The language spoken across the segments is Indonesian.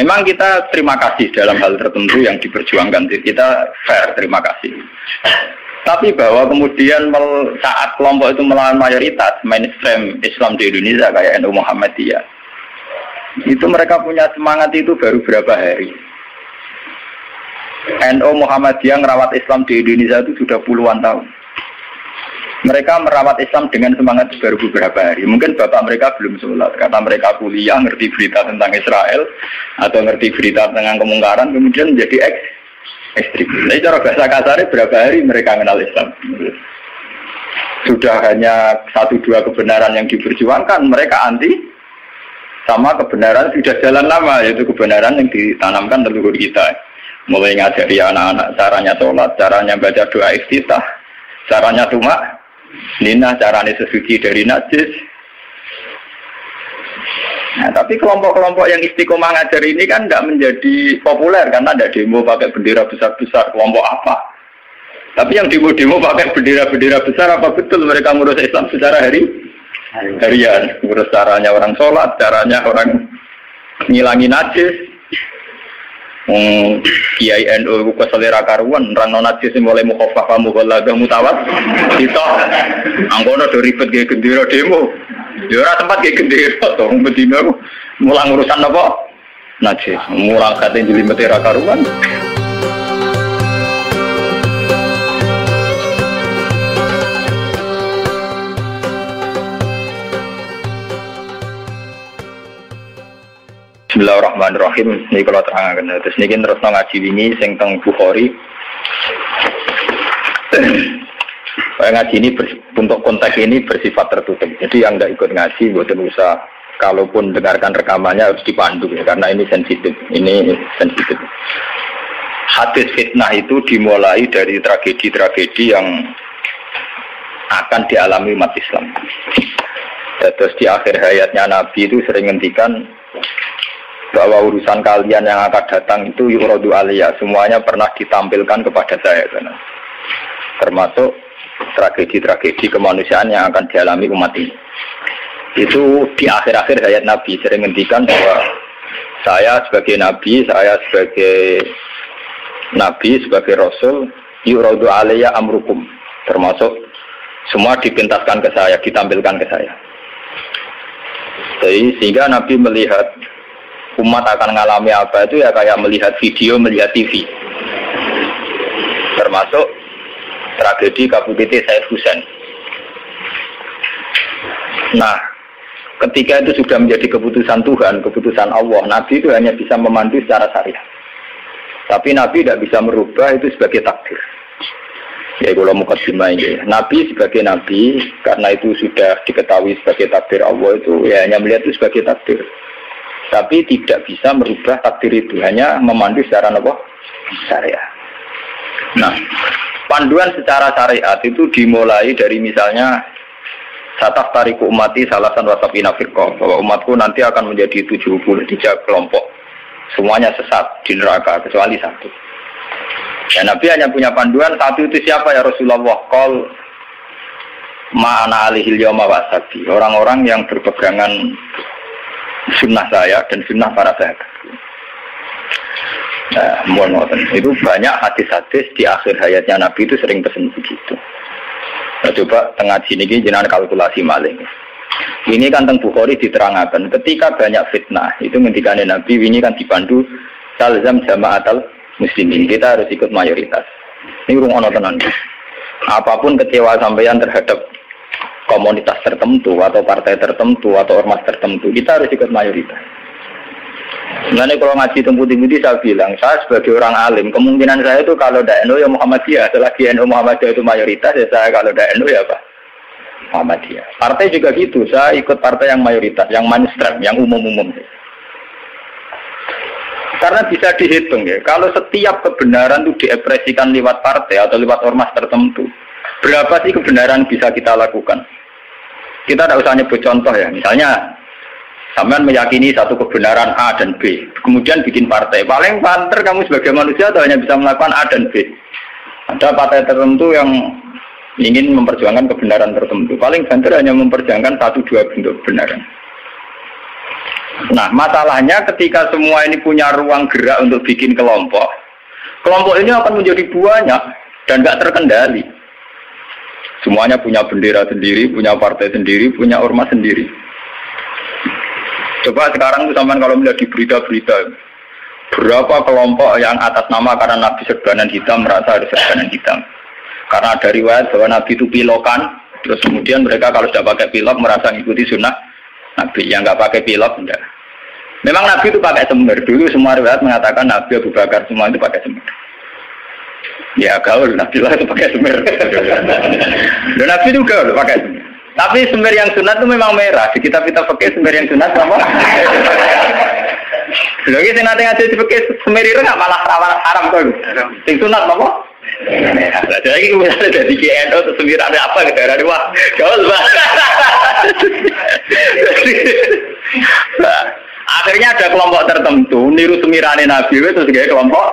Memang kita terima kasih dalam hal tertentu yang diperjuangkan, kita fair terima kasih. Tapi bahwa kemudian saat kelompok itu melawan mayoritas mainstream Islam di Indonesia kayak NU Muhammadiyah, itu mereka punya semangat itu baru berapa hari. NU Muhammadiyah merawat Islam di Indonesia itu sudah puluhan tahun. Mereka merawat Islam dengan semangat baru beberapa hari. Mungkin bapak mereka belum sholat, karena mereka kuliah, ngerti berita tentang Israel, atau ngerti berita tentang kemungkaran, kemudian menjadi ekstrim. Jadi cara bahasa kasarnya berapa hari mereka mengenal Islam. Sudah hanya 1-2 kebenaran yang diperjuangkan, mereka anti sama kebenaran sudah jalan lama, yaitu kebenaran yang ditanamkan leluhur kita. Mulai ngajari anak-anak caranya sholat, caranya baca doa iftitah, caranya tumak Nina, caranya sesuci dari najis. Nah, tapi kelompok-kelompok yang istiqomah ngajar ini kan tidak menjadi populer karena ada demo pakai bendera besar-besar. Kelompok apa? Tapi yang demo-demo pakai bendera-bendera besar, apa betul mereka ngurus Islam secara harian? Ngurus caranya orang sholat, caranya orang ngilangi najis. Kiai NU ku selera karuan rang najis mulai mukhafafah mughalladah mutawat kita angkono do ribet ge gendera demo ya ora tempat ge gendera to bedina mulang urusan apa najis mulang kate jlimete ra karuan. Bismillahirrahmanirrahim. Ini kalau terangkan, terus ini terus ngaji ini, sing teng Bukhari. Ngaji ini untuk konteks ini bersifat tertutup. Jadi yang tidak ikut ngaji, bukan usah. Kalaupun dengarkan rekamannya harus dipandu ya, karena ini sensitif. Ini sensitif. Hadis fitnah itu dimulai dari tragedi-tragedi yang akan dialami umat Islam. Terus di akhir hayatnya Nabi itu sering ngendikan bahwa urusan kalian yang akan datang itu yuradu aliyah, semuanya pernah ditampilkan kepada saya, termasuk tragedi-tragedi kemanusiaan yang akan dialami umat ini. Itu di akhir-akhir hayat Nabi sering ngendikan bahwa saya sebagai Nabi, sebagai Rasul, yuradu aliyah amrukum, termasuk semua dipintaskan ke saya, ditampilkan ke saya. Jadi sehingga Nabi melihat umat akan mengalami apa itu ya kayak melihat video, melihat TV. Termasuk tragedi KBPT Said Husain. Nah, ketika itu sudah menjadi keputusan Tuhan, keputusan Allah, Nabi itu hanya bisa memandu secara syariat. Tapi Nabi tidak bisa merubah itu sebagai takdir. Ya kalau mukadimah ini, Nabi sebagai Nabi, karena itu sudah diketahui sebagai takdir Allah itu, ya hanya melihat itu sebagai takdir. Tapi tidak bisa merubah takdir itu, hanya memandu secara syariat. Nah, panduan secara syariat itu dimulai dari misalnya sataf tariku umati salasan wasapina firqah, bahwa umatku nanti akan menjadi 73 kelompok, semuanya sesat di neraka kecuali satu. Ya, Nabi hanya punya panduan satu, itu siapa ya Rasulullah? Qol ma'ana alihil yawma wasabi, orang-orang yang berpegangan sunnah saya dan sunnah para sahabat. Nah, itu banyak hadis-hadis di akhir hayatnya Nabi itu sering pesan begitu. Nah, coba tengah sini jenengan kalkulasi maling. Ini kan teng Bukhari diterangkan ketika banyak fitnah itu ngendikane Nabi ini kan dipandu talzam jama'atal muslimin, kita harus ikut mayoritas. Ini rungono tenan. Apapun kecewa sampeyan terhadap komunitas tertentu atau partai tertentu atau ormas tertentu, kita harus ikut mayoritas. Sebenarnya kalau ngaji tempat-tempat saya bilang, saya sebagai orang alim, kemungkinan saya itu kalau ada NU ya Muhammadiyah, selagi NU Muhammadiyah itu mayoritas, ya saya kalau ada NU ya apa? Muhammadiyah. Partai juga gitu, saya ikut partai yang mayoritas, yang mainstream, yang umum-umum. Karena bisa dihitung ya, kalau setiap kebenaran itu diekspresikan lewat partai atau lewat ormas tertentu, berapa sih kebenaran bisa kita lakukan? Kita tidak usah nyebut contoh ya, misalnya sampean meyakini satu kebenaran A dan B, kemudian bikin partai, paling banter kamu sebagai manusia atau hanya bisa melakukan A dan B. Ada partai tertentu yang ingin memperjuangkan kebenaran tertentu, paling banter hanya memperjuangkan 1-2 bentuk kebenaran. Nah, masalahnya ketika semua ini punya ruang gerak untuk bikin kelompok, kelompok ini akan menjadi banyak dan nggak terkendali. Semuanya punya bendera sendiri, punya partai sendiri, punya ormas sendiri. Coba sekarang tuh sampean kalau melihat di berita-berita, berapa kelompok yang atas nama karena Nabi serbanan hitam merasa harus serbanan hitam. Karena ada riwayat bahwa Nabi itu pilokan, terus kemudian mereka kalau sudah pakai pilok merasa ngikuti sunnah Nabi. Yang nggak pakai pilok enggak. Memang Nabi itu pakai semir. Dulu semua riwayat mengatakan Nabi Abu Bakar semua itu pakai semir. Ya gaul, Nabi lah itu pakai semir. Dan Nabi itu gaul pakai semir. Tapi semir yang sunat itu memang merah. Di kitab-kitab fikih semir yang sunat sama. Lagi sing nate ngaji fikih semir itu nggak malah haram kok. Sing sunat apa? Nah, jadi misalnya dari KNO atau semir ada apa ke daerah wah gaul banget. Akhirnya ada kelompok tertentu niru semirane Nabi itu sebagai kelompok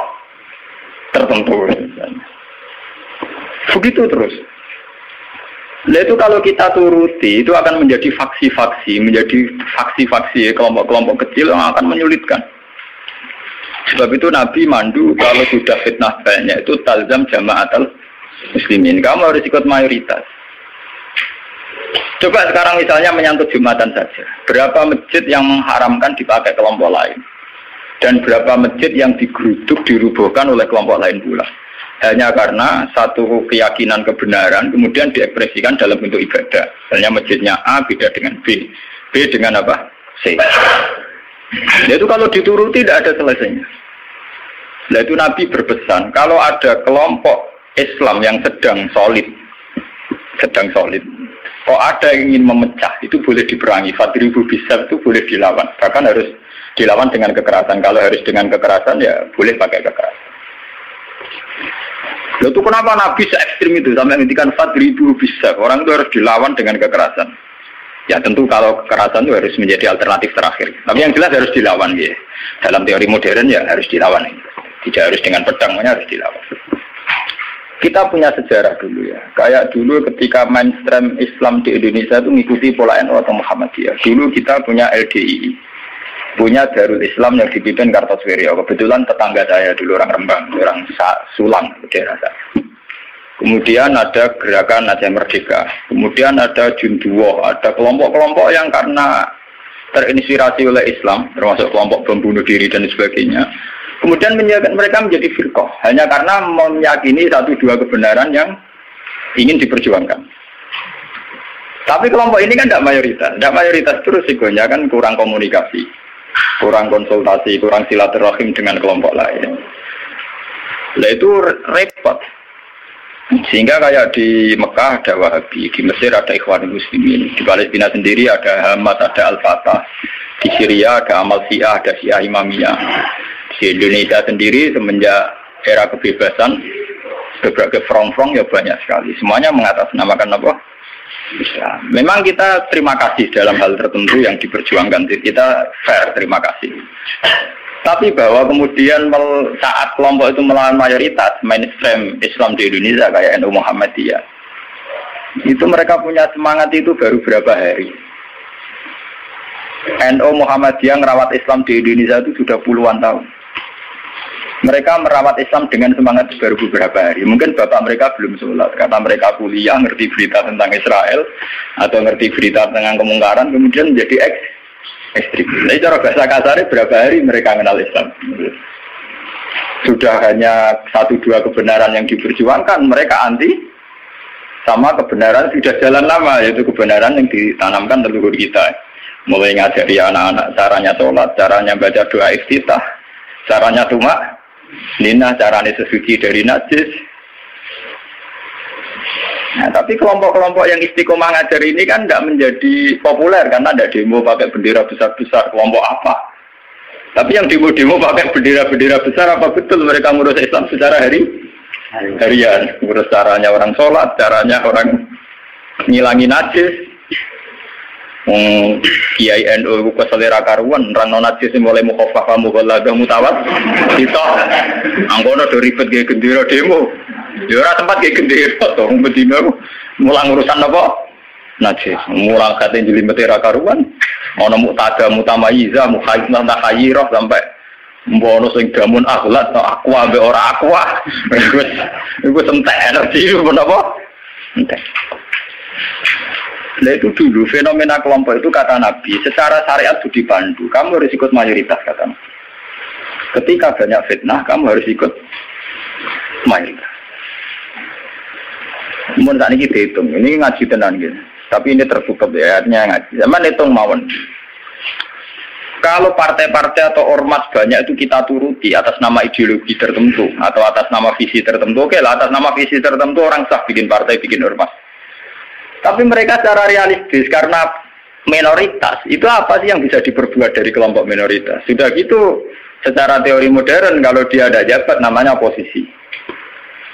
tertentu. Begitu terus. Nah itu kalau kita turuti itu akan menjadi faksi-faksi, kelompok-kelompok kecil yang akan menyulitkan. Sebab itu Nabi mandu kalau sudah fitnah banyak itu talzam jama'atul muslimin. Kamu harus ikut mayoritas. Coba sekarang misalnya menyangkut Jumatan saja. Berapa masjid yang mengharamkan dipakai kelompok lain? Dan berapa masjid yang digeruduk, dirubuhkan oleh kelompok lain pula? Hanya karena satu keyakinan kebenaran kemudian diekspresikan dalam bentuk ibadah. Misalnya masjidnya A beda dengan B. B dengan apa? C. Itu kalau dituruti tidak ada selesainya. Nah itu Nabi berpesan, kalau ada kelompok Islam yang sedang solid, kok ada yang ingin memecah, itu boleh diperangi. Fadribu bisa itu boleh dilawan. Bahkan harus dilawan dengan kekerasan. Kalau harus dengan kekerasan ya boleh pakai kekerasan. Lalu itu kenapa Nabi se-ekstrim itu sampai menghentikan fadribu bisa? Orang itu harus dilawan dengan kekerasan. Ya tentu kalau kekerasan itu harus menjadi alternatif terakhir. Tapi yang jelas harus dilawan ya. Dalam teori modern ya harus dilawan. Tidak harus dengan pedang, harus dilawan. Kita punya sejarah dulu ya. Kayak dulu ketika mainstream Islam di Indonesia itu mengikuti pola NU atau Muhammadiyah. Dulu kita punya LDII. Punya Darul Islam yang dipimpin Kartosuwiryo. Kebetulan tetangga saya dulu orang Rembang, orang Sulang daerah saya. Kemudian ada gerakan Aceh Merdeka. Kemudian ada Junduwo, ada kelompok-kelompok yang karena terinspirasi oleh Islam, termasuk kelompok pembunuh diri dan sebagainya. Kemudian mereka menjadi firqah hanya karena meyakini satu dua kebenaran yang ingin diperjuangkan. Tapi kelompok ini kan tidak mayoritas terus risikonya kan kurang komunikasi, kurang konsultasi, kurang silaturahim dengan kelompok lain. Nah itu repot. Sehingga kayak di Mekah ada Wahabi, di Mesir ada Ikhwanul Muslimin, di Palestina sendiri ada Hamas, ada Al-Fatah, di Syria ada Amal Syiah, ada Syiah Imamiyah. Di Indonesia sendiri semenjak era kebebasan berbagai front-front ya banyak sekali. Semuanya mengatasnamakan apa? Islam. Memang kita terima kasih dalam hal tertentu yang diperjuangkan. Kita fair, terima kasih. Tapi bahwa kemudian saat kelompok itu melawan mayoritas mainstream Islam di Indonesia kayak NU Muhammadiyah, itu mereka punya semangat itu baru berapa hari. NU Muhammadiyah merawat Islam di Indonesia itu sudah puluhan tahun. Mereka merawat Islam dengan semangat baru beberapa hari. Mungkin bapak mereka belum sholat, karena mereka kuliah, ngerti berita tentang Israel, atau ngerti berita tentang kemungkaran, kemudian menjadi ekstrim. Jadi cara bahasa kasarnya berapa hari mereka mengenal Islam. Sudah hanya satu dua kebenaran yang diperjuangkan, mereka anti sama kebenaran sudah jalan lama, yaitu kebenaran yang ditanamkan leluhur kita. Mulai ngajari anak-anak caranya sholat, caranya baca doa iftitah, caranya tumak Nina, caranya sesuci dari najis. Nah, tapi kelompok-kelompok yang istiqomah ngajar ini kan tidak menjadi populer karena ada demo pakai bendera besar-besar. Kelompok apa? Tapi yang demo-demo pakai bendera-bendera besar, apa betul mereka ngurus Islam secara harian? Ngurus caranya orang sholat, caranya orang ngilangi najis. Kiai NU ku selera karuan orang non najis mulai mukhafafah mughalladah mutawat kita angkono do ribet ge gendera demo ya ora tempat ge gendera to bedino mulang urusan apa najis. Mulang kate jelimet ra karuan. Ana mutada mutamayiza, mukhayyirah takhayyirah sampai mbono sing damun akhlak aqua ambek ora aqua. Iku entek energi menapa? Entek. Nah itu dulu fenomena kelompok itu kata Nabi secara syariat itu dipandu. Kamu harus ikut mayoritas kata Nabi. Ketika banyak fitnah kamu harus ikut mayoritas. Mun tak niki dihitung. Ini ngaji tenan gitu. Tapi ini tertutup ya, artinya ngaji. Zaman hitung mawon. Kalau partai-partai atau ormas banyak itu kita turuti atas nama ideologi tertentu atau atas nama visi tertentu. Oke lah, atas nama visi tertentu orang sah bikin partai, bikin ormas. Tapi mereka secara realistis karena minoritas itu apa sih yang bisa diperbuat dari kelompok minoritas? Sudah gitu, secara teori modern kalau dia ada jabat namanya oposisi.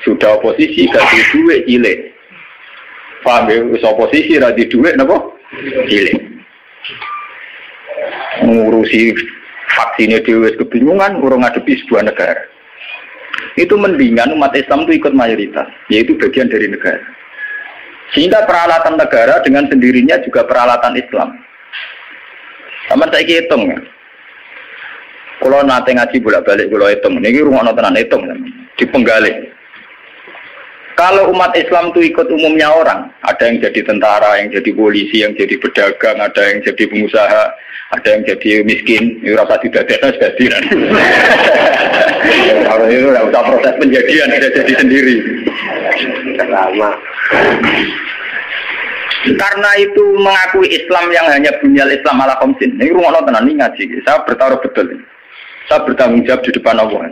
Sudah oposisi ganti duit cilik. Paham ya? Oposisi ganti duit napa? Cilik. Ngurusi vaksinnya dewe kebingungan urung ngadepi sebuah negara. Itu mendingan umat Islam itu ikut mayoritas, yaitu bagian dari negara. Sehingga peralatan negara dengan sendirinya juga peralatan Islam. Sama saya hitung ya. Kalau nanti ngaji bolak-balik kalau hitung, ini rumah tenan hitung di penggali. Kalau umat Islam itu ikut umumnya orang, ada yang jadi tentara, yang jadi polisi, yang jadi pedagang, ada yang jadi pengusaha, ada yang jadi miskin, ini rasa tidak ada jadi. Kalau itu tidak usah proses penjadian, tidak jadi sendiri. Lama. Karena itu mengakui Islam yang hanya bunyal Islam ala khamsin. Ini rumah tenan ini ngaji. Saya bertaruh betul. Saya bertanggung jawab di depan Allah.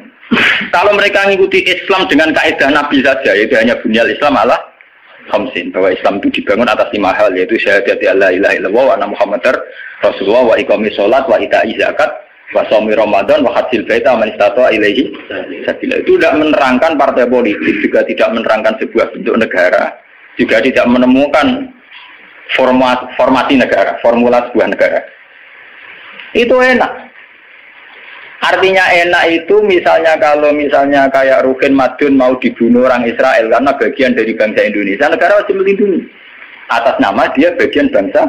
Kalau mereka mengikuti Islam dengan kaidah Nabi saja, itu hanya bunyal Islam ala khamsin, bahwa Islam itu dibangun atas 5 hal, yaitu syahadat la ilaha illallah wa anna Muhammadar Rasulullah wa iqamis shalat wa ita'iz zakat wa shaumi Ramadan wa hajjil baita man istata'a ilaihi sabila. Itu tidak menerangkan partai politik, juga tidak menerangkan sebuah bentuk negara, juga tidak menemukan formasi negara, formula sebuah negara. Itu enak. Artinya enak itu misalnya kalau misalnya kayak Rukin Madun mau dibunuh orang Israel karena bagian dari bangsa Indonesia, negara wajib melindungi atas nama dia bagian bangsa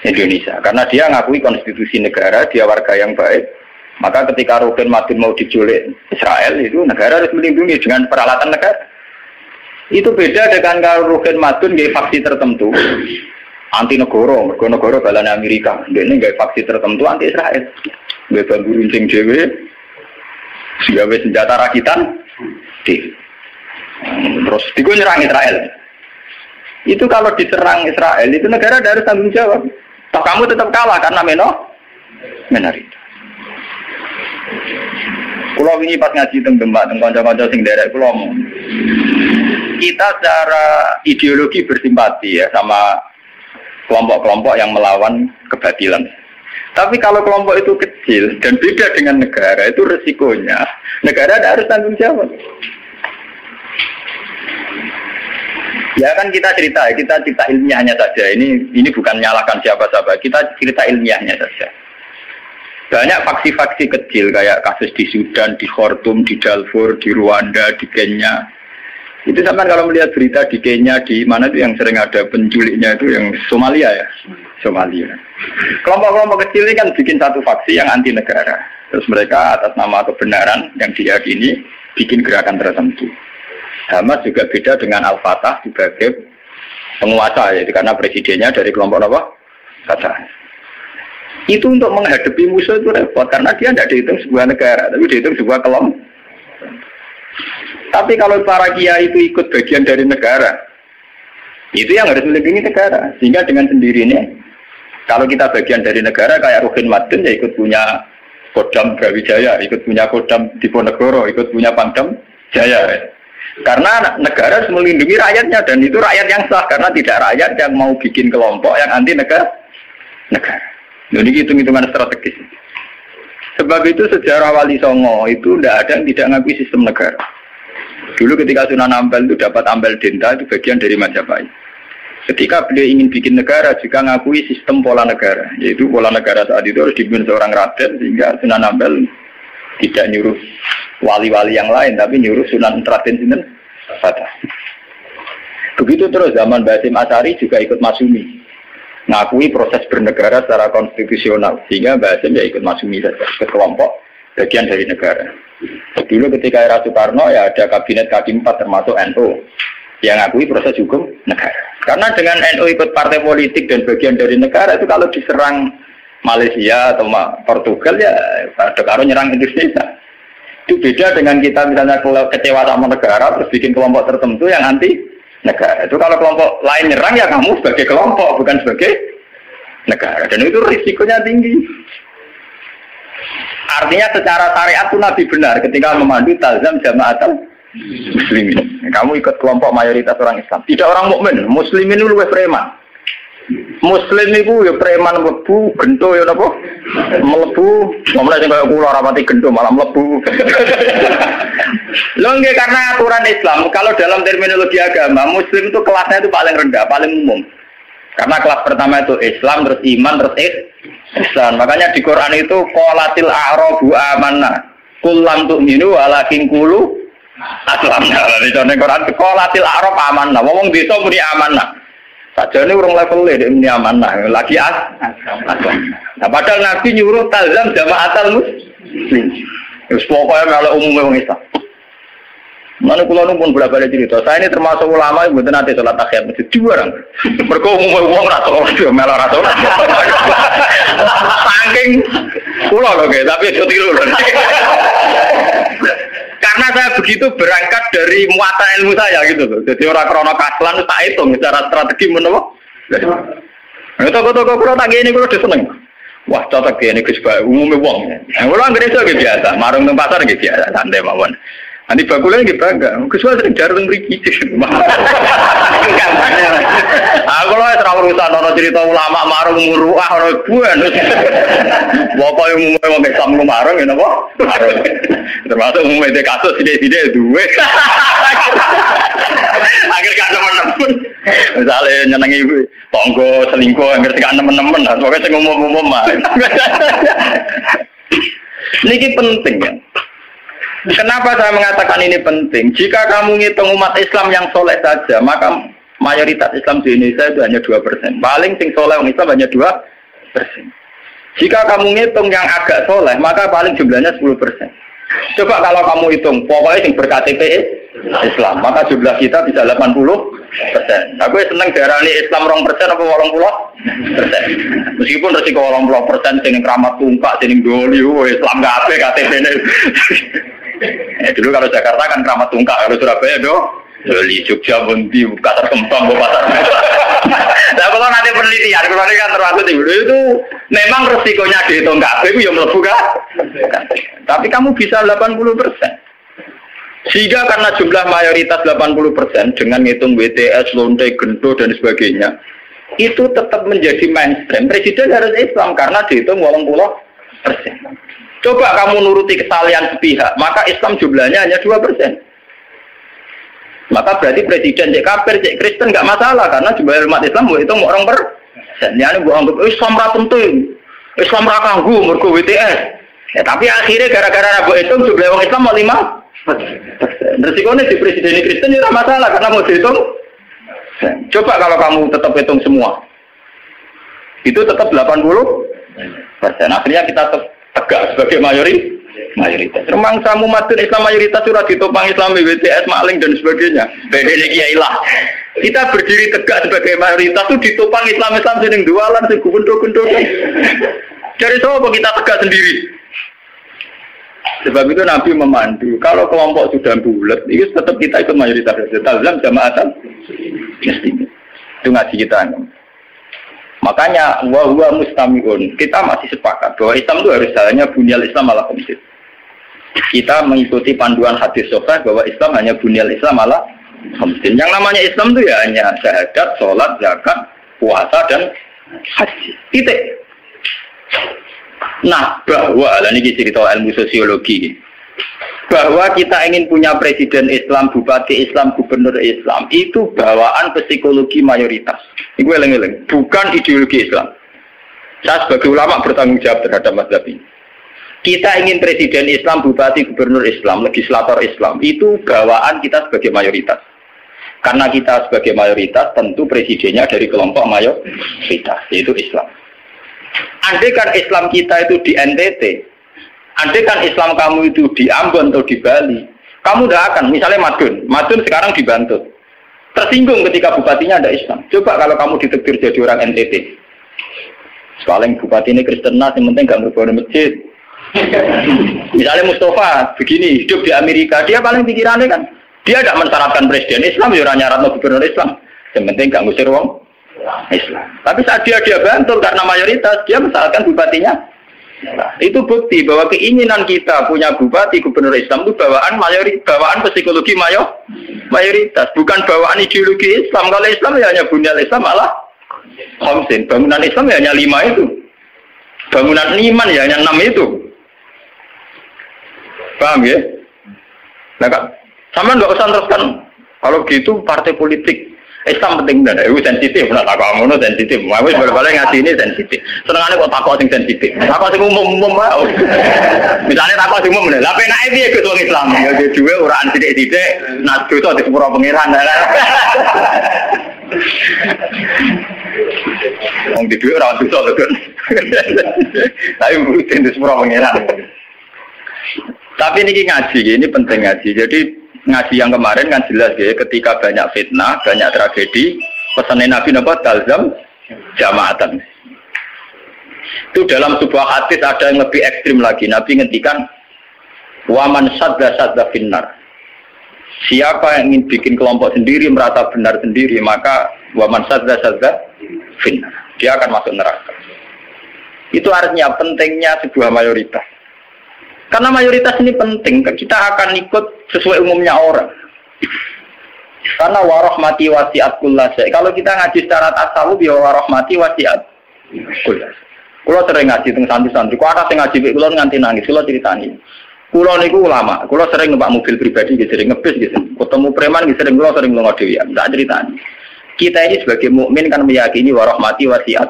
Indonesia. Karena dia ngakui konstitusi negara, dia warga yang baik. Maka ketika Rukin Madun mau diculik Israel, itu negara harus melindungi dengan peralatan negara. Itu beda dengan kalau Rukin Madun gaya faksi tertentu, anti negara, negara balanya Amerika. Dia ini gaya faksi tertentu anti Israel. Gaya bambu runcing dewe, gawe senjata rakitan, terus digo nyerang Israel. Itu kalau diserang Israel, itu negara harus tanggung jawab. Toh kamu tetap kalah karena minoritas. Kalau ini pas ngaji tentang Demak, tentang kanca-kanca sing derek kula omong. Kita secara ideologi bersimpati ya sama kelompok-kelompok yang melawan kebatilan. Tapi kalau kelompok itu kecil dan beda dengan negara, itu resikonya negara harus tanggung jawab. Ya kan kita cerita ilmiahnya saja. Ini bukan menyalahkan siapa-siapa. Kita cerita ilmiahnya saja. Banyak faksi-faksi kecil kayak kasus di Sudan, di Khartoum, di Darfur, di Rwanda, di Kenya. Itu sama kalau melihat berita di Kenya, di mana itu yang sering ada penculiknya itu yang Somalia ya. Somalia. Kelompok-kelompok kecil ini kan bikin satu faksi yang anti negara. Terus mereka atas nama kebenaran yang diyakini bikin gerakan tertentu. Hamas juga beda dengan Al-Fatah sebagai penguasa, yaitu karena presidennya dari kelompok apa? Fatah. Itu untuk menghadapi musuh itu repot karena dia tidak dihitung sebuah negara, tapi dihitung sebuah kelompok. Tapi kalau para kiai itu ikut bagian dari negara, itu yang harus melindungi negara. Sehingga dengan sendirinya, kalau kita bagian dari negara kayak Rukin Madun ya ikut punya Kodam Brawijaya, ikut punya Kodam Diponegoro, ikut punya Pangdam Jaya. Karena negara harus melindungi rakyatnya dan itu rakyat yang sah karena tidak rakyat yang mau bikin kelompok yang anti negara. Jadi hitung-hitungan strategis. Sebab itu sejarah Wali Songo itu tidak ada yang tidak mengakui sistem negara. Dulu ketika Sunan Ampel itu dapat Ampel Denta itu bagian dari Majapahit. Ketika beliau ingin bikin negara juga mengakui sistem pola negara, yaitu pola negara saat itu harus dipimpin seorang raden sehingga Sunan Ampel tidak nyuruh wali-wali yang lain tapi nyuruh Sunan Raden Sinten Fatah. Begitu terus zaman Basim Asy'ari juga ikut Masyumi. Ngakui proses bernegara secara konstitusional. Sehingga Basim ya ikut Masyumi saja. Ke kelompok bagian dari negara. Dulu ketika era Soekarno ya ada kabinet K4 termasuk NU. Yang ngakui proses hukum negara. Karena dengan NU ikut partai politik dan bagian dari negara itu kalau diserang Malaysia atau Portugal ya ada karo nyerang Indonesia. Itu beda dengan kita misalnya kecewa sama negara terus bikin kelompok tertentu yang anti negara. Itu kalau kelompok lain nyerang ya kamu sebagai kelompok bukan sebagai negara. Dan itu risikonya tinggi. Artinya secara syariat itu Nabi benar ketika memandu talzam jama'atul muslimin. Kamu ikut kelompok mayoritas orang Islam. Tidak orang mukmin. Muslimin itu lebih preman. Muslim itu ya preman mlebu, gento ya napa? Mlebu, momene sing kaya kula ora pati gento malah mlebu. Lho nggih karena aturan Islam, kalau dalam terminologi agama, muslim itu kelasnya itu paling rendah, paling umum. Karena kelas pertama itu Islam, terus iman, terus ihsan. Makanya di Quran itu qalatil a'rabu amanna. Qul lam tu'minu walakin qulu aslamna. Di Quran qalatil a'rab amanna. Wong desa muni amanah. Saja ini orang levelnya ini amanah lagi nah padahal Nabi nyuruh talzam jama'atul muslim. Terus pokoknya kalau umumnya orang Islam. Mana kulo pun bolak-balik cerita. Saya ini termasuk ulama yang bukan nanti sholat takhiyat masjid dua orang. Mereka umumnya uang rata orang melar rata orang. Saking kulo loh guys, tapi itu tiru loh. Karena saya begitu berangkat dari muatan ilmu saya gitu loh. Jadi orang krono kaslan itu tak hitung secara strategi menapa. Nah, toko-toko kulo tak gini kulo udah seneng. Wah, cocok gini Gus Ba, umumnya wong. Nah, kulo gereja gitu biasa, marung teng pasar gitu biasa, santai mawon. Nanti bakulnya gitu bangga. Gus Ba sering jarang mriki. Aku loh terlalu urusan orang cerita ulama marung muruah orang buan. Bapak yang umumnya wong Islam marung ya napa? Termasuk umumnya kasus tidak duwe. Akhir gak temen-temen. Misalnya nyenengi tonggo selingkuh akhir gak temen-temen. Pokoknya saya ngomong-ngomong mah. Ini penting ya. Kenapa saya mengatakan ini penting? Jika kamu ngitung umat Islam yang soleh saja, maka mayoritas Islam di Indonesia itu hanya 2%. Paling sing soleh orang Islam hanya 2%. Jika kamu ngitung yang agak soleh, maka paling jumlahnya 10%. Coba kalau kamu hitung, pokoknya yang ber-KTP Islam, maka jumlah kita bisa 80%. Aku senang darah ini Islam 2% apa 80%. Meskipun resiko 80% sini keramat tungkak, sini doli, Islam kabeh KTP ini. Dulu kalau Jakarta kan keramat tungkak, kalau Surabaya doli, Jogja, Bunti, Pasar Kembang, Pasar. Nah kalau nanti penelitian, kalau nanti kan termasuk itu memang resikonya dihitung kabeh itu yang melebu kan. Tapi kamu bisa 80%. Sehingga karena jumlah mayoritas 80% dengan ngitung WTS, lonte, gento dan sebagainya, itu tetap menjadi mainstream. Presiden harus Islam karena dihitung 80%. Coba kamu nuruti kesalahan sepihak, maka Islam jumlahnya hanya 2%. Maka berarti presiden cek kafir, cek Kristen nggak masalah karena jumlah umat Islam itu orang persen. Yani buang Islam penting, Islam rakanggu, mergo WTS. Ya, tapi akhirnya gara-gara rabu itu jumlah orang Islam mau 5%. Resikonya di presiden Kristen itu masalah karena mau dihitung. Coba kalau kamu tetap hitung semua, itu tetap 80%. Akhirnya kita tegak sebagai mayoritas. Memang kamu madun Islam mayoritas sudah ditopang Islam BTS maling dan sebagainya. Bedanya kiai lah. Kita berdiri tegak sebagai mayoritas itu ditopang Islam sing dualan sing gundul-gundul. Dari siapa kita tegak sendiri? Sebab itu Nabi memandu. Kalau kelompok sudah bulat, itu tetap kita ikut mayoritas. Talzam jama'atan muslimin. Itu ngaji kita. Makanya wa huwa mustami'un. Kita masih sepakat bahwa Islam itu harus jalannya bunyal Islam ala khamsin. Kita mengikuti panduan hadis sahih bahwa Islam hanya bunyal Islam ala khamsin. Yang namanya Islam itu ya hanya syahadat, sholat, zakat, puasa dan haji. Titik. Nah, bahwa ini cerita ilmu sosiologi. Bahwa kita ingin punya presiden Islam, bupati Islam, gubernur Islam, itu bawaan psikologi mayoritas. Itu eleng-eleng, bukan ideologi Islam. Saya sebagai ulama bertanggung jawab terhadap mazhab ini. Kita ingin presiden Islam, bupati, gubernur Islam, legislator Islam, itu bawaan kita sebagai mayoritas. Karena kita sebagai mayoritas, tentu presidennya dari kelompok mayoritas, yaitu Islam. Andai kan Islam kita itu di NTT, andai kan Islam kamu itu di Ambon atau di Bali, kamu tidak akan, misalnya Madun sekarang di Bantul, tersinggung ketika bupatinya ada Islam. Coba kalau kamu ditektir jadi orang NTT, soalnya bupati ini Kristen, yang penting nggak merubah masjid. Misalnya Mustafa begini, hidup di Amerika, dia paling pikirannya kan, dia tidak mensyaratkan presiden Islam, ya nyarat gubernur Islam. Yang penting nggak ngusir wong Islam. Tapi saat dia Bantul karena mayoritas, dia mensyaratkan bupatinya. Nah, itu bukti bahwa keinginan kita punya bupati gubernur Islam itu bawaan psikologi mayoritas, bukan bawaan ideologi Islam. Kalau Islam ya hanya bunyal Islam malah khamsin. Bangunan Islam ya hanya 5 itu. Bangunan iman ya hanya 6 itu. Paham ya? Nah, Kak, sama nggak usah teruskan. Kalau gitu partai politik Islam penting benar. Itu sensitif. Nah, takut kamu sensitif. Mau boleh ngasih ini sensitif. Senengannya kok takut sing sensitif. Takut sing umum mau. Misalnya takut sing umum bener. Lah penake piye ke wong Islam? Ya duwe uraan sithik-sithik, nas dosa di sepuro pangeran. Wong di duwe ora dosa lho, Gun. Tapi mungkin di sepuro pangeran. Tapi ini penting ngaji. Jadi ngaji yang kemarin kan jelas ya, ketika banyak fitnah, banyak tragedi, pesan Nabi talzam jamaatan. Itu dalam sebuah hadis ada yang lebih ekstrim lagi. Nabi ngendikan waman sadda finnar. Siapa yang ingin bikin kelompok sendiri, merasa benar sendiri, maka waman sadda finnar. Dia akan masuk neraka. Itu artinya pentingnya sebuah mayoritas. Karena mayoritas ini penting, kita akan ikut sesuai umumnya orang. Karena warahmati wasiat kullasya. Kalau kita ngaji secara tasawuf, ya warahmati wasiat kullasya. Kalau sering ngaji tentang santri-santri, kalau ada yang ngaji, kalau nganti nangis, kalau ceritanya. Kalau niku ulama, kalau sering numpak mobil pribadi, sering ngebis, ketemu preman, sering lunga dewian. Tak ceritanya. Kita ini sebagai mukmin kan meyakini warahmati wasiat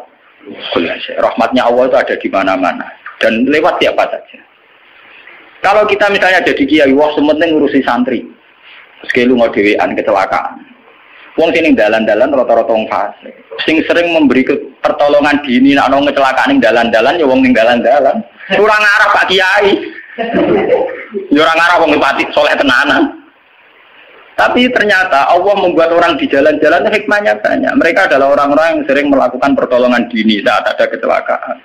kullasya. Rahmatnya Allah itu ada di mana-mana dan lewat siapa saja. Kalau kita misalnya jadi kiai, wah sementing ngurusi santri, sekali mau dewean kecelakaan. Wong sini dalan-dalan rata-rata wong fase. Sing sering memberi pertolongan dini, nak nong kecelakaan ning dalan-dalan, ya wong ning dalan-dalan. Kurang arah Pak Kiai, kurang arah wong pati soleh tenanan. Tapi ternyata Allah membuat orang di jalan-jalan hikmahnya banyak. Mereka adalah orang-orang yang sering melakukan pertolongan dini saat ada kecelakaan.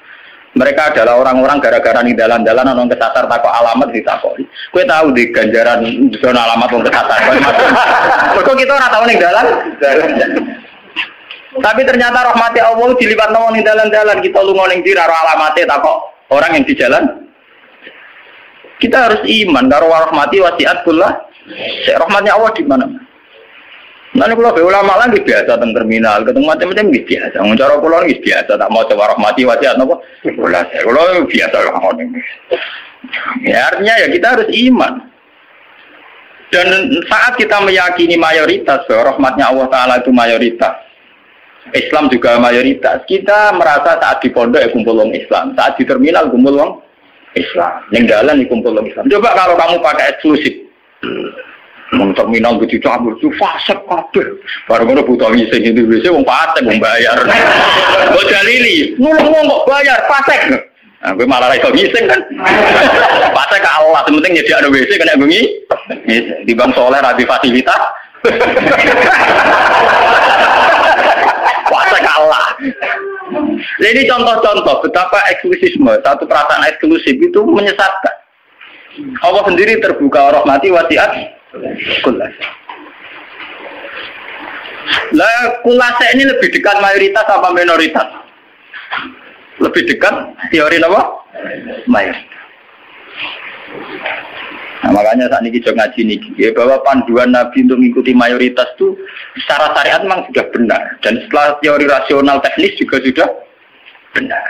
Mereka adalah orang-orang gara-gara nih dalan-dalan nong kesasar takut alamat ditakoi. Kue tahu di ganjaran zona alamat nong kesasar. Kok kita orang tahu nih dalan? Tapi ternyata rahmati Allah dilipat nong nih dalan-dalan. Kita lu ngoning di raro alamatnya takut orang yang di jalan. Kita harus iman karo rahmati wasiat pula. Rahmatnya Allah di mana? Nanti kalau ulama lagi biasa tentang terminal, ketemu macam-macam biasa. Cara pulau lagi biasa, tak mau coba rahmati wasiat nopo. Kalau biasa lah orang. Ya artinya ya kita harus iman. Dan saat kita meyakini mayoritas bahwa rahmatnya Allah Taala itu mayoritas, Islam juga mayoritas. Kita merasa saat di pondok ya kumpul orang Islam, saat di terminal kumpul orang Islam, yang jalan kumpul orang Islam. Coba kalau kamu pakai eksklusif. Terminal gitu cabut itu fasek kabeh. Baru ngono butuh ngising itu biasa wong fasek wong bayar. Kok dalili, ngomong kok bayar fasek. Nah, gue malah iso ngising kan. Fasek ke Allah, penting nyediakno WC kena bengi. Di Bang Soleh rabi fasilitas. Fasek ke Allah. Jadi contoh-contoh betapa eksklusisme, satu perasaan eksklusif itu menyesatkan. Allah sendiri terbuka rahmati wasiat kulas. Lah kulasnya ini lebih dekat mayoritas apa minoritas? Lebih dekat teori apa? Mayoritas. Nah, makanya saat ini kita ngaji nih, ya, bahwa panduan Nabi untuk mengikuti mayoritas itu secara syariat memang sudah benar, dan setelah teori rasional teknis juga sudah benar.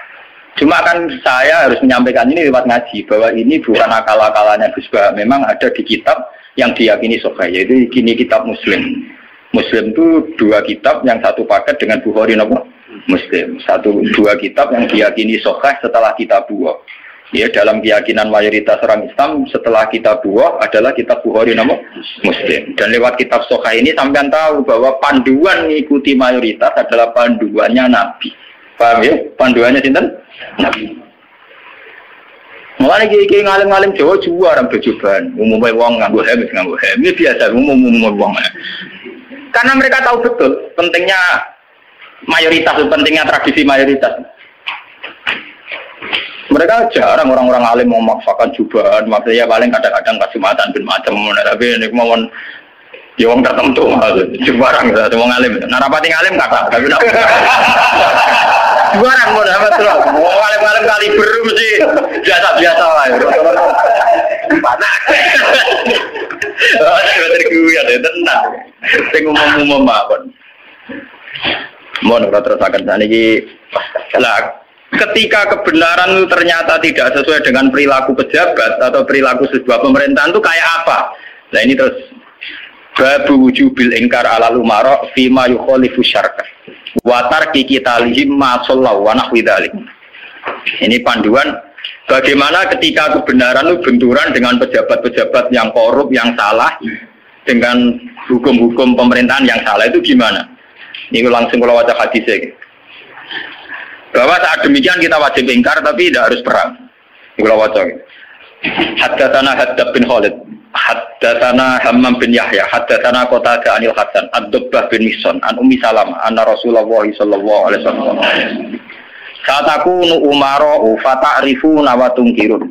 Cuma kan saya harus menyampaikan ini lewat ngaji, bahwa ini bukan akal-akalannya Gus Bah, memang ada di kitab yang diyakini sahih, yaitu kini kitab Muslim. Muslim itu dua kitab, yang satu paket dengan Bukhari nopo Muslim. Dua kitab yang diyakini sahih setelah kitab buah. Ya, dalam keyakinan mayoritas orang Islam setelah kitab buah adalah kitab Bukhari nama Muslim. Dan lewat kitab Sahih ini sampean tahu bahwa panduan mengikuti mayoritas adalah panduannya Nabi. Paham ya? Panduannya sinten? Nabi. Mulane iki ngalim-ngalim Jawa juara bejoban. Umumnya wong nganggo hemis ini biasa umum wong. Karena mereka tahu betul pentingnya mayoritas, pentingnya tradisi mayoritas. Mereka jarang orang-orang alim mau memaksakan jubahan, maksudnya paling kadang-kadang Jumatan bin macam, tapi ini kemauan ya orang tertentu, jubarang gitu, semua ngalim. Narapati ngalim kata, tapi jubarang mau dapat terus, mau ngalim-ngalim kali beru mesti biasa-biasa lah. Mana? Terkuat ya, tenang. Saya ngomong-ngomong apa? Mau terus akan sana ini lah. Ketika kebenaran itu ternyata tidak sesuai dengan perilaku pejabat atau perilaku sebuah pemerintahan itu kayak apa? Nah ini terus babu wujubil ingkar ala lumara fima yukhalifu syarka wa tarki qitalihim ma sallallahu wa nahwi dzalik. Ini panduan bagaimana ketika kebenaran itu benturan dengan pejabat-pejabat yang korup, yang salah, dengan hukum-hukum pemerintahan yang salah itu gimana? Ini langsung kalau baca hadisnya. Bahwa saat demikian kita wajib ingkar tapi tidak harus perang. Kalau wajah. Haddatsana Haddad bin Khalid, haddatsana Hammam bin Yahya, haddatsana Qatadah anil Hasan, Ad-Dubbah bin Mihsan, an Ummi Salamah, anna Rasulullah sallallahu alaihi wasallam. Satakunu umara'u fata'rifuna wa tunkirun.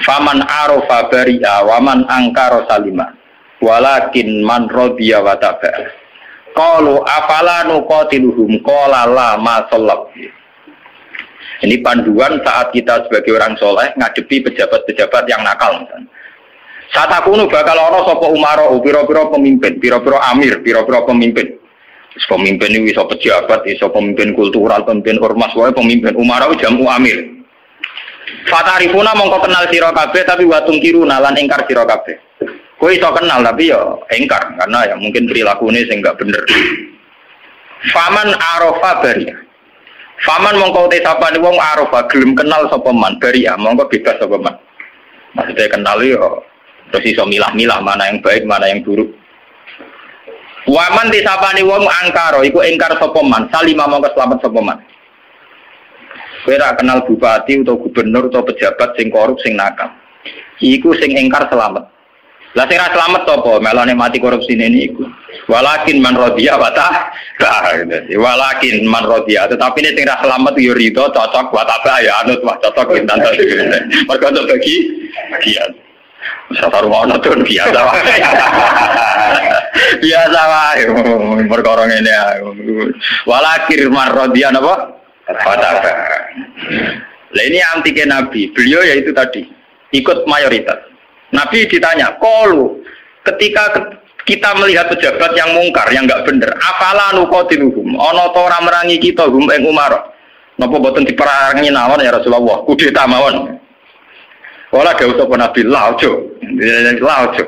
Faman arafa bari'a wa man ankara salima. Walakin man radiya wa taba'a. Qalu afala nuqatiluhum qala la ma sallab. Ini panduan saat kita sebagai orang soleh ngadepi pejabat-pejabat yang nakal. Saat aku bakal ono sapa umaro, pira-pira pemimpin, pira-pira amir, pira-pira pemimpin. Pemimpin ini bisa pejabat, bisa pemimpin kultural, pemimpin ormas, wae pemimpin umaro jamu amir. Fatarifuna mongko kenal sira kabeh tapi watung kiruna lan ingkar sira kabeh. Kowe iso kenal tapi ya ingkar karena ya mungkin perilakune sing enggak bener. Faman arafa bari. Faman mongko te sapane wong arafa gelem kenal sapa man bari mongko bebas sapa man. Maksudnya kenal yo terus iso milah-milah mana yang baik, mana yang buruk. Waman te sapane wong angkara iku ingkar sapa man, salima mongko slamet sapa man. Kowe ra kenal bupati atau gubernur atau pejabat sing korup sing nakal. Iku sing ingkar selamat. Lah sing ra selamat sapa? Melane mati korupsi ini iku. Walakin man rodiya wa ta. Walakin man rodiya, tetapi nek sing ra selamat yo rido cocok wa ta ya anut wah cocok pintan ta. Mergo untuk bagi bagian. Satu rumah tuh biasa wae. Biasa wae perkara ngene ya. Walakin man rodiya napa? Wa ta. Lah ini antike Nabi. Beliau yaitu tadi ikut mayoritas. Nabi ditanya, "Qalu ketika kita melihat pejabat yang mungkar, yang enggak bener, afala nuqatiluhum? Ana ta ora merangi kita hum ing Umar? Napa boten diperangi mawon ya Rasulullah? Kudeta mawon." Wala dawuh sapa Nabi, "La ojo." La ojo.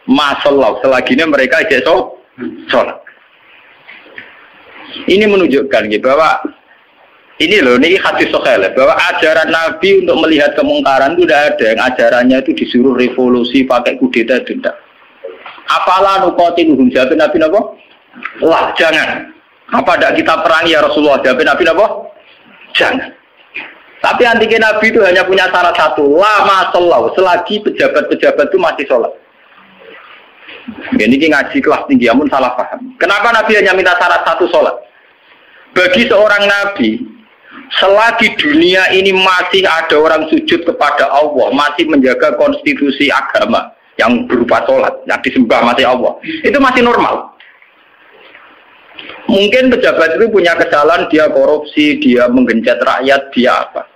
Masallah selagine mereka iso salat. Ini menunjukkan bahwa ini loh, ini hadis sahih bahwa ajaran Nabi untuk melihat kemungkaran itu tidak ada yang ajarannya itu disuruh revolusi pakai kudeta itu tidak. Apalah nuqatiluhum, jawab Nabi apa? Lah jangan. Apa tidak kita perangi ya Rasulullah? Jawab Nabi apa? Jangan. Tapi antike Nabi itu hanya punya syarat satu, lama sholat, selagi pejabat-pejabat itu masih sholat. Ini ngaji kelas tinggi, amun salah paham. Kenapa Nabi hanya minta syarat satu sholat? Bagi seorang Nabi, selagi dunia ini masih ada orang sujud kepada Allah, masih menjaga konstitusi agama yang berupa sholat, yang disembah masih Allah, itu masih normal. Mungkin pejabat itu punya kesalahan, dia korupsi, dia menggencet rakyat, dia apa.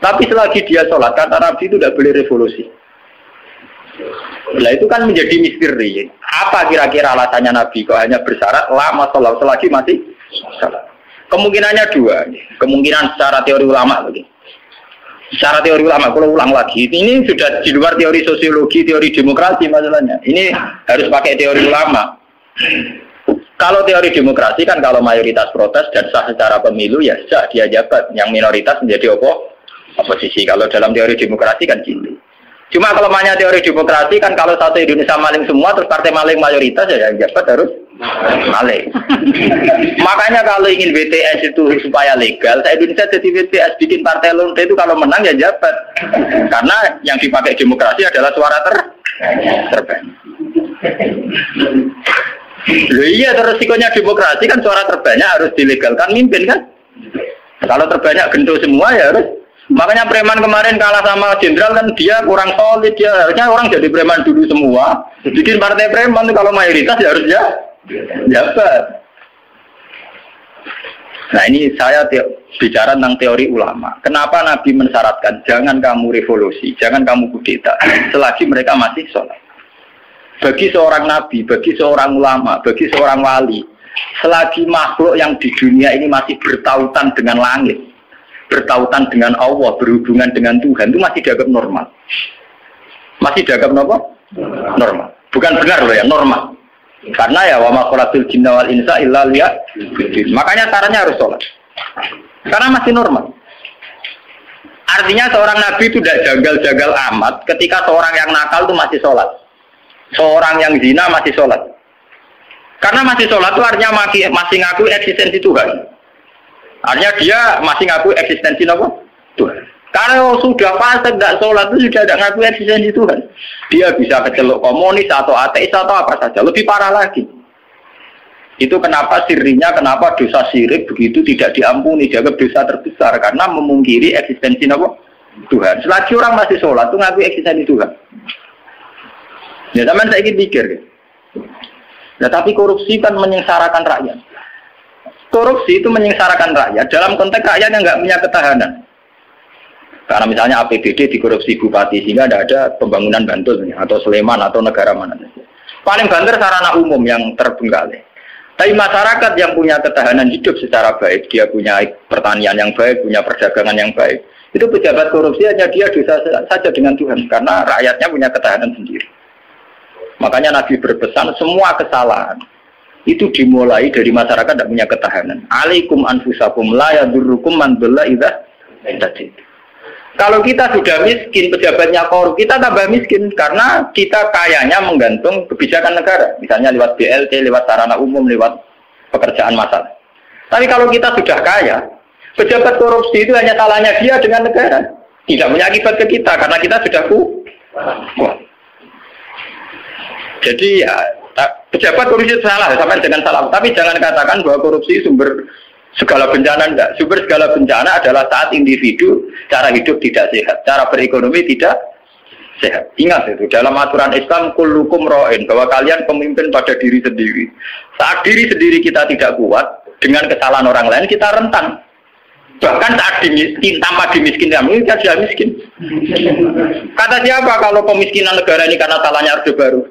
Tapi selagi dia sholat, kata Nabi itu tidak boleh revolusi. Nah itu kan menjadi misteri. Apa kira-kira alasannya Nabi kok hanya bersyarat lama sholat selagi masih sholat? Kemungkinannya dua. Kemungkinan secara teori ulama lagi. Secara teori ulama, kalau ulang lagi, ini sudah di luar teori sosiologi, teori demokrasi masalahnya. Ini harus pakai teori ulama. Kalau teori demokrasi kan kalau mayoritas protes dan sah secara pemilu ya sah dia jabat, yang minoritas menjadi apa? oposisi. Kalau dalam teori demokrasi kan gitu. Cuma kalau namanya teori demokrasi kan kalau satu Indonesia maling semua terus partai maling mayoritas ya yang jabat harus maling. Makanya kalau ingin BTS itu supaya legal, saya Indonesia jadi BTS bikin partai lonte itu kalau menang ya jabat. Karena yang dipakai demokrasi adalah suara terbanyak. Loh iya, resikonya demokrasi kan suara terbanyak harus dilegalkan mimpin kan. Kalau terbanyak gento semua ya harus. Makanya preman kemarin kalah sama jenderal kan dia kurang solid ya. Harusnya orang jadi preman dulu semua. Bikin partai preman kalau mayoritas ya harus ya jabat. Nah ini saya bicara tentang teori ulama. Kenapa Nabi mensyaratkan jangan kamu revolusi, jangan kamu kudeta selagi mereka masih sholat. Bagi seorang nabi, bagi seorang ulama, bagi seorang wali, selagi makhluk yang di dunia ini masih bertautan dengan langit, bertautan dengan Allah, berhubungan dengan Tuhan, itu masih dianggap normal. Masih dianggap apa? Normal. Bukan benar loh ya, normal. Karena ya wa ma khalaqtul jinna wal insa illa liya'budun. Makanya caranya harus sholat. Karena masih normal. Artinya seorang nabi itu tidak jagal-jagal amat ketika seorang yang nakal itu masih sholat. Seorang yang zina masih sholat. Karena masih sholat itu artinya masih ngaku eksistensi Tuhan. Artinya dia masih ngaku eksistensi apa? Tuhan. Kalau sudah fasik tidak sholat itu sudah tidak ngaku eksistensi Tuhan. Dia bisa kecelok komunis atau ateis atau apa saja. Lebih parah lagi. Itu kenapa sirinya, kenapa dosa syirik begitu tidak diampuni. Dianggap dosa terbesar karena memungkiri eksistensi apa? Tuhan. Selagi orang masih sholat itu ngaku eksistensi Tuhan. Ya teman saya ingin pikir. Nah tapi korupsi kan menyengsarakan rakyat. Korupsi itu menyengsarakan rakyat dalam konteks rakyat yang nggak punya ketahanan. Karena misalnya APBD dikorupsi bupati sehingga tidak ada pembangunan Bantul atau Sleman atau negara mana saja. Paling banter sarana umum yang terbengkalai. Tapi masyarakat yang punya ketahanan hidup secara baik, dia punya pertanian yang baik, punya perdagangan yang baik. Itu pejabat korupsi hanya dia dosa saja dengan Tuhan karena rakyatnya punya ketahanan sendiri. Makanya Nabi berpesan semua kesalahan itu dimulai dari masyarakat tidak punya ketahanan. Alaikum anfusakum la yadurrukum man dhalla idza tadid. Kalau kita sudah miskin, pejabatnya korup, kita tambah miskin karena kita kayanya menggantung kebijakan negara, misalnya lewat BLT, lewat sarana umum, lewat pekerjaan massal. Tapi kalau kita sudah kaya, pejabat korupsi itu hanya salahnya dia dengan negara, tidak punya akibat ke kita karena kita sudah kuat. Jadi ya, pejabat korupsi itu salah, sampai dengan salah. Tapi jangan katakan bahwa korupsi sumber segala bencana, enggak. Sumber segala bencana adalah saat individu cara hidup tidak sehat, cara berekonomi tidak sehat. Ingat itu, dalam aturan Islam kullukum ra'in, bahwa kalian pemimpin pada diri sendiri. Saat diri sendiri kita tidak kuat, dengan kesalahan orang lain kita rentan. Bahkan saat tanpa dimiskinkan, kita sudah miskin. Kata siapa kalau pemiskinan negara ini karena salahnya Orde Baru?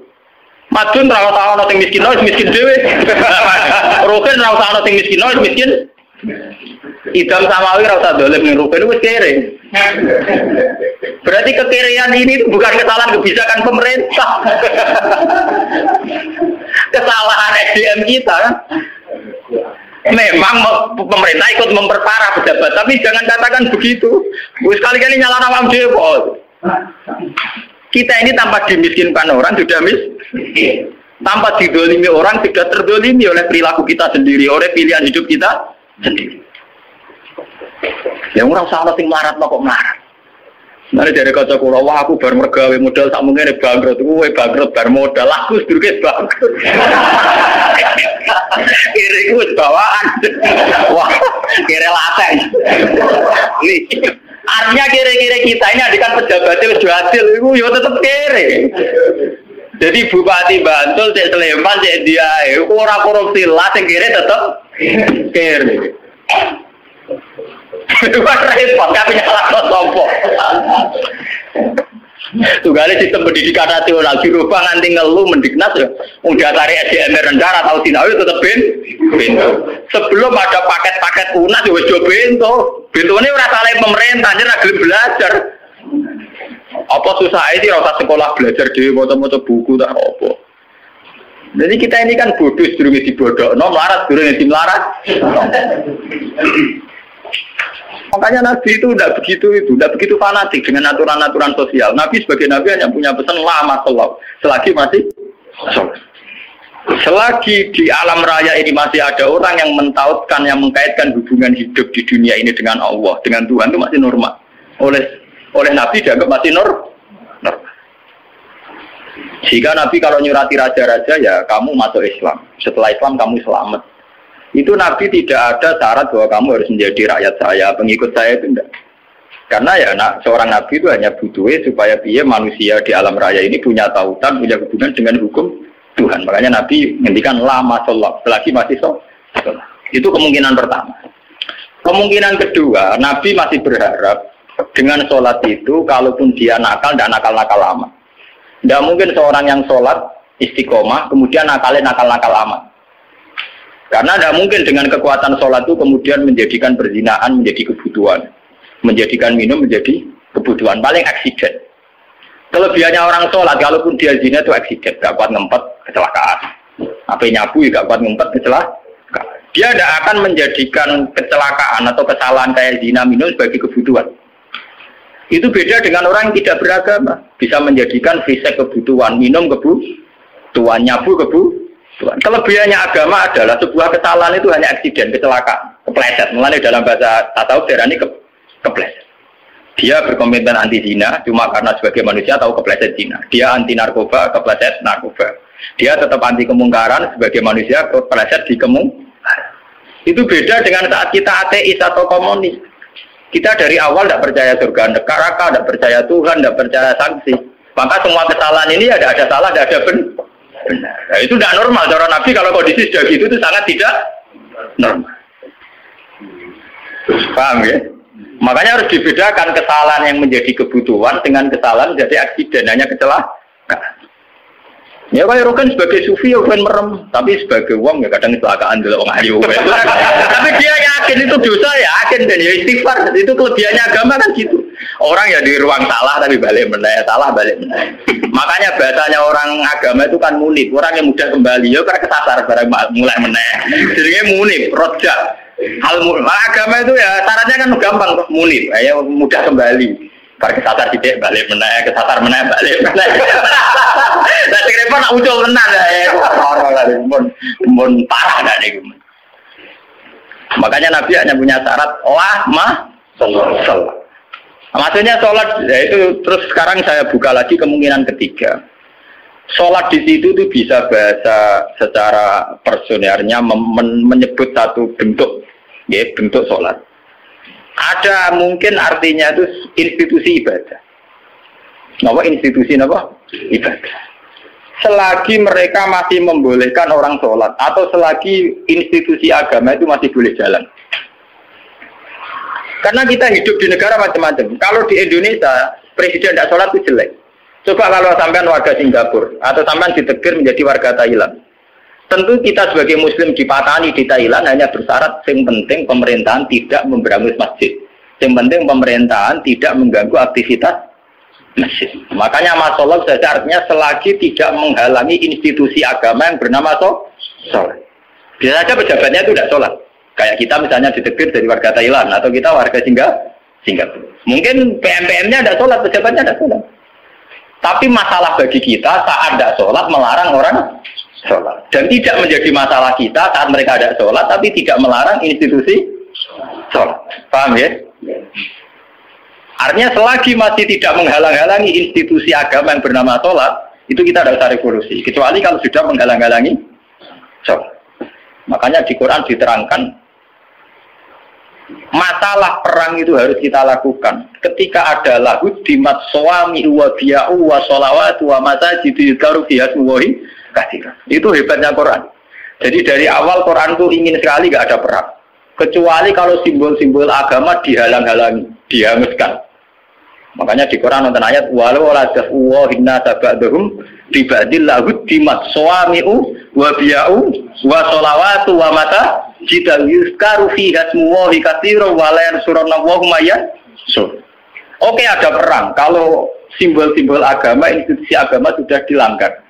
Madun ra usah ana sing miskin, miskin dhewe. Roken ra usah ana sing miskin. Idam Samawi ra usah dolim ning Roken wis kere. Berarti kekerean ini bukan kesalahan kebijakan pemerintah. Kesalahan SDM kita kan. Memang pemerintah ikut memperparah pejabat, tapi jangan katakan begitu. Wis kali-kali nyalahno awam dhewe kok. Kita ini tanpa dimiskinkan orang sudah miskin. Tanpa didolimi orang sudah terdolimi oleh perilaku kita sendiri, oleh pilihan hidup kita sendiri. Yang orang salah sing melarat kok melarat. Nanti dari kaca kula, wah aku bar mergawe modal tak mungkin bangkrut, kowe bangkrut bar modal, aku sedurunge bangkrut. Kira iku wis bawaan. Wah, kira lateng. Nih. Artinya kira-kira kita ini adikan pejabatnya sudah hasil, itu ya tetap kere. Jadi Bupati Bantul, Cek Sleman, Cek dia, orang korupsi lah, yang kere tetap kere. Itu kan repot, tapi nyala sombong. Tugale sistem pendidikan nasional dirubah nganti ngeluh mendiknas ya. Udah tarik SDM rendah atau sinawi tetap bento. Sebelum ada paket-paket UNAS ya wis bento. Bentone ora salah pemerintah, ora gelem belajar. Apa susah sih ora sekolah belajar dhewe maca-maca buku tak apa. Jadi kita ini kan bodoh sedurunge dibodhokno, melarat sedurunge dimelarat. Makanya Nabi itu tidak begitu fanatik dengan aturan-aturan sosial. Nabi sebagai Nabi hanya punya pesan lama selagi masih sholat. Selagi di alam raya ini masih ada orang yang mentautkan, yang mengkaitkan hubungan hidup di dunia ini dengan Allah, dengan Tuhan itu masih normal. Oleh Nabi dianggap masih normal. Jika Nabi kalau nyurati raja-raja ya kamu masuk Islam. Setelah Islam kamu selamat. Itu Nabi tidak ada syarat bahwa kamu harus menjadi rakyat saya, pengikut saya itu enggak. Karena ya seorang Nabi itu hanya butuh supaya dia manusia di alam raya ini punya tautan, punya hubungan dengan hukum Tuhan. Makanya Nabi ngendikan lama sholat, selagi masih sholat. Itu kemungkinan pertama. Kemungkinan kedua, Nabi masih berharap dengan sholat itu, kalaupun dia nakal, tidak nakal-nakal lama. Tidak mungkin seorang yang sholat istiqomah, kemudian nakalnya nakal-nakal lama. Karena tidak mungkin dengan kekuatan sholat itu kemudian menjadikan perzinaan menjadi kebutuhan. Menjadikan minum menjadi kebutuhan. Paling aksiden. Kelebihannya orang sholat, kalaupun dia zina itu aksiden, gak kuat ngempet, kecelakaan. Apa nyabu, gak kuat ngempet, kecelakaan. Dia tidak akan menjadikan kecelakaan atau kesalahan kayak zina minum sebagai kebutuhan. Itu beda dengan orang yang tidak beragama. Bisa menjadikan fisik kebutuhan, minum kebutuhan, nyabu kebutuhan. Kelebihannya agama adalah sebuah kesalahan itu hanya aksiden, kecelakaan, kepleset. Mulanya dalam bahasa tasawuf darani kepleset. Dia berkomitmen anti zina cuma karena sebagai manusia tahu kepleset zina. Dia anti narkoba, kepleset narkoba. Dia tetap anti kemungkaran sebagai manusia kepleset di kemungkaran. Itu beda dengan saat kita ateis atau komunis. Kita dari awal tidak percaya surga neraka, tidak percaya Tuhan, tidak percaya sanksi. Maka semua kesalahan ini ada salah, ada benar. Nah, itu tidak normal. Cara Nabi kalau kondisi sudah gitu itu sangat tidak normal. Paham ya? Makanya harus dibedakan kesalahan yang menjadi kebutuhan dengan kesalahan menjadi aksiden, hanya kecelakaan. Ya kayak Rokan sebagai sufi ya bukan merem, tapi sebagai wong ya kadang kecelakaan dulu orang ayu. Tapi dia yakin itu dosa, yakin dan ya istighfar. Itu kelebihannya agama kan gitu. Orang ya di ruang salah tapi balik meneh, salah balik meneh. Makanya bahasanya orang agama itu kan munib, orang yang mudah kembali. Ya karena kesasar barang mulai meneh. Jadinya munib, rojak. Agama itu ya syaratnya kan gampang kok munib, ya mudah kembali. Bar kesasar tidak balik meneh, kesasar meneh balik meneh. Lah sing repot nak ucul tenan ya. Ora mun parah dak niku. Makanya Nabi hanya punya syarat sholat. Maksudnya sholat ya itu terus sekarang saya buka lagi kemungkinan ketiga. Sholat di situ itu bisa bahasa secara personernya menyebut satu bentuk, ya bentuk sholat. Ada mungkin artinya itu institusi ibadah. Apa institusi apa? Ibadah. Selagi mereka masih membolehkan orang sholat atau selagi institusi agama itu masih boleh jalan. Karena kita hidup di negara macam-macam. Kalau di Indonesia presiden tidak sholat itu jelek. Coba kalau sampean warga Singapura atau sampean ditegur menjadi warga Thailand. Tentu kita sebagai muslim dipatani di Thailand hanya bersyarat yang penting pemerintahan tidak memberangus masjid. Yang penting pemerintahan tidak mengganggu aktivitas masjid. Makanya masalah saja artinya selagi tidak menghalangi institusi agama yang bernama sholat. Bisa saja pejabatnya itu tidak sholat. Kayak kita misalnya ditegur dari warga Thailand atau kita warga Singapura. Mungkin PM-PM-nya ada sholat, pejabatnya ada sholat. Tapi masalah bagi kita saat tidak sholat melarang orang sholat. Dan tidak menjadi masalah kita saat mereka ada sholat, tapi tidak melarang institusi sholat. Paham ya? Artinya selagi masih tidak menghalang-halangi institusi agama yang bernama sholat, itu kita tidak usah revolusi. Kecuali kalau sudah menghalang-halangi sholat. Makanya di Quran diterangkan, masalah perang itu harus kita lakukan ketika ada lahud dimat suami wa biya'u wa sholawatu wa masajidu yudkaru fiha smuwahi katsira. Itu hebatnya Quran. Jadi dari awal Quran itu ingin sekali gak ada perang, kecuali kalau simbol-simbol agama dihalang-halangi, dihanguskan. Makanya di Quran nonton ayat walau la tafwa hinna tabadhum dibadil lahud dimat suami'u wa biya'u wa sholawatu wa mata jita yuzkaru fi hasmuwahi katsira wa la yansurunallahu mayyan. Oke, ada perang kalau simbol-simbol agama, institusi agama sudah dilanggar.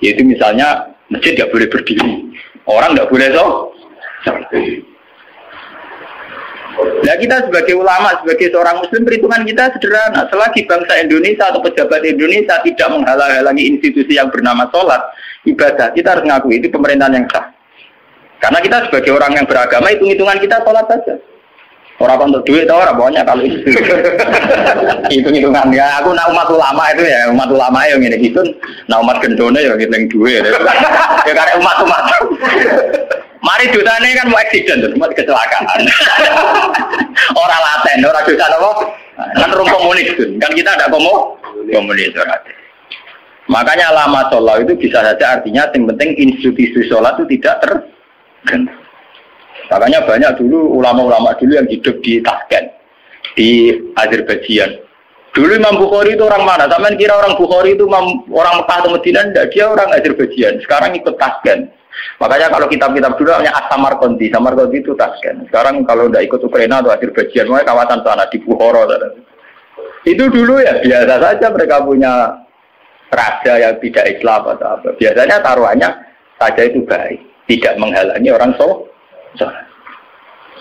Yaitu misalnya masjid tidak boleh berdiri, orang tidak boleh sholat. Nah kita sebagai ulama, sebagai seorang muslim, perhitungan kita sederhana. Selagi bangsa Indonesia atau pejabat Indonesia tidak menghalang-halangi institusi yang bernama sholat, ibadah, kita harus ngakui itu pemerintahan yang sah. Karena kita sebagai orang yang beragama, hitung-hitungan kita sholat saja. Orang untuk duit atau orang pokoknya kalau itu hitung-hitungan ya. Aku nak umat ulama itu ya, umat ulama yang ini gitu. Nah umat gendone ya gitu yang duit. Ya karena umat-umat. Mari dosanya kan mau accident, cuma kecelakaan. Orang laten, orang dosa apa? Kan orang komunis kan kita ada komunis orang. Makanya lama sholat itu bisa saja artinya yang penting institusi sholat itu tidak terganggu. Makanya banyak dulu ulama-ulama dulu yang hidup di Tashkent, di Azerbaijan. Dulu Imam Bukhari itu orang mana? Sampai kira orang Bukhari itu orang Mekah atau Madinah? Tidak, dia orang Azerbaijan. Sekarang ikut Tashkent. Makanya kalau kitab-kitab dulu namanya As-Samarqandi. Samarqandi itu Tashkent. Sekarang kalau tidak ikut Ukraina atau Azerbaijan, mulai kawasan sana di Bukhara. Itu dulu ya biasa saja mereka punya raja yang tidak Islam atau apa. Biasanya taruhannya saja itu baik, tidak menghalangi orang sholat.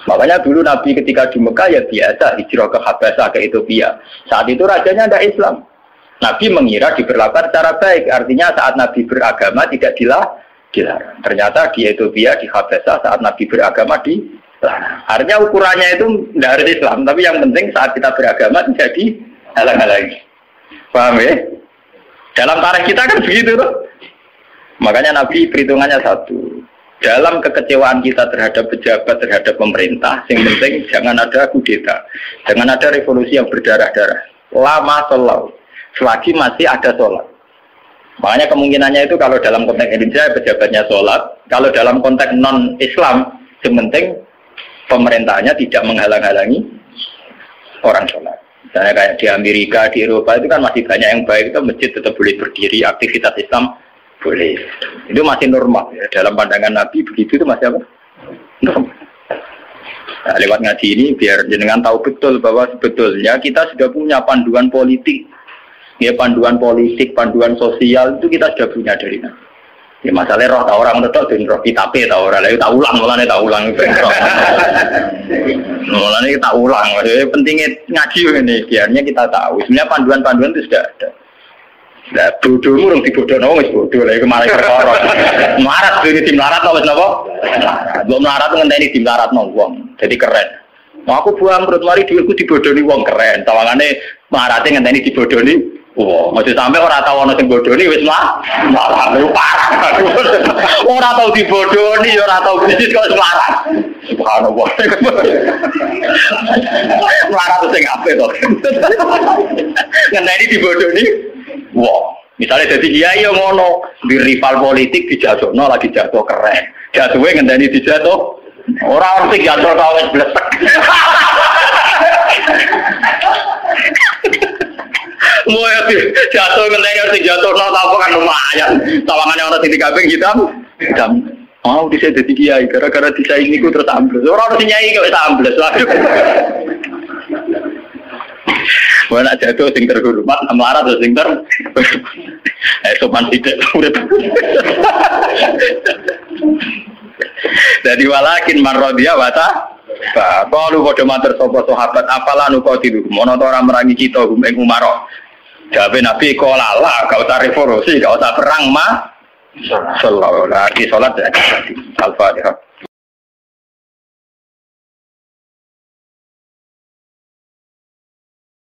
Makanya dulu Nabi ketika di Mekah ya biasa hijrah ke Habasah ke Ethiopia. Saat itu rajanya ada Islam. Nabi mengira diperlakukan secara baik. Artinya saat Nabi beragama tidak dilarang. Ternyata di Ethiopia, di Habasah saat Nabi beragama dilarang. Artinya ukurannya itu tidak harus Islam. Tapi yang penting saat kita beragama tidak dihalang-halangi. Paham ya? Dalam tarikh kita kan begitu tuh. Makanya Nabi perhitungannya satu. Dalam kekecewaan kita terhadap pejabat, terhadap pemerintah, yang penting jangan ada kudeta, jangan ada revolusi yang berdarah-darah. Lama sholat, selagi masih ada sholat. Makanya kemungkinannya itu kalau dalam konteks Indonesia pejabatnya sholat, kalau dalam konteks non-Islam, yang penting pemerintahnya tidak menghalang-halangi orang sholat. Misalnya kayak di Amerika, di Eropa itu kan masih banyak yang baik, itu masjid tetap boleh berdiri, aktivitas Islam boleh, itu masih normal ya. Dalam pandangan Nabi begitu itu masih apa? Normal. Nah, lewat ngaji ini biar jenengan tahu betul bahwa sebetulnya kita sudah punya panduan politik, ya panduan politik, panduan sosial itu kita sudah punya dari Nabi. Ya masalahnya roh tahu orang betul dan roh kita tahu orang lain tahu ulang, mulanya tahu ulang, mulanya kita ulang. Pentingnya ngaji ini biarnya kita tahu. Sebenarnya panduan-panduan itu sudah ada. Nah, bodohmu orang dibodohno wis bodoh lha iku malah perkara. Melarat dene tim larat wis napa? Mbok melarat ngenteni tim laratno wong. Jadi keren. Mau aku buang perut mari dhuwitku dibodohi wong keren. Tawangane melarate ngenteni dibodohi wong. Aja sampe ora tau ana sing bodohi wis malah parah. Ora tau dibodohi, ora tau bisnis kok melarat. Subhanallah. Melarat sing apik to. Ngenteni dibodohi wow, misalnya jadi kiai yang ngono di rival politik dijatuhno lagi jatuh keren, jatuhnya ngenteni dijatuh orang sing jatuh kawes blesek. Mau ya jatuh ngenteni sing jatuh no apa kan lumayan, tawangannya orang sing dikabing hitam. Mau bisa jadi kiai gara-gara disaingi ku terus ambles. Orang sing nyai kok ambles. Waduh. Mana jatuh sing terhormat, melarat atau sing sopan tidak urip. Jadi walakin marrodia wata. Kalau kode mater sopo sahabat apalah nukotidu. Mono orang merangi kita ing Umaro. Jabe Nabi kolala, gak usah revolusi, gak usah perang mah. Sallallahu alaihi wasallam. Al-Fatihah.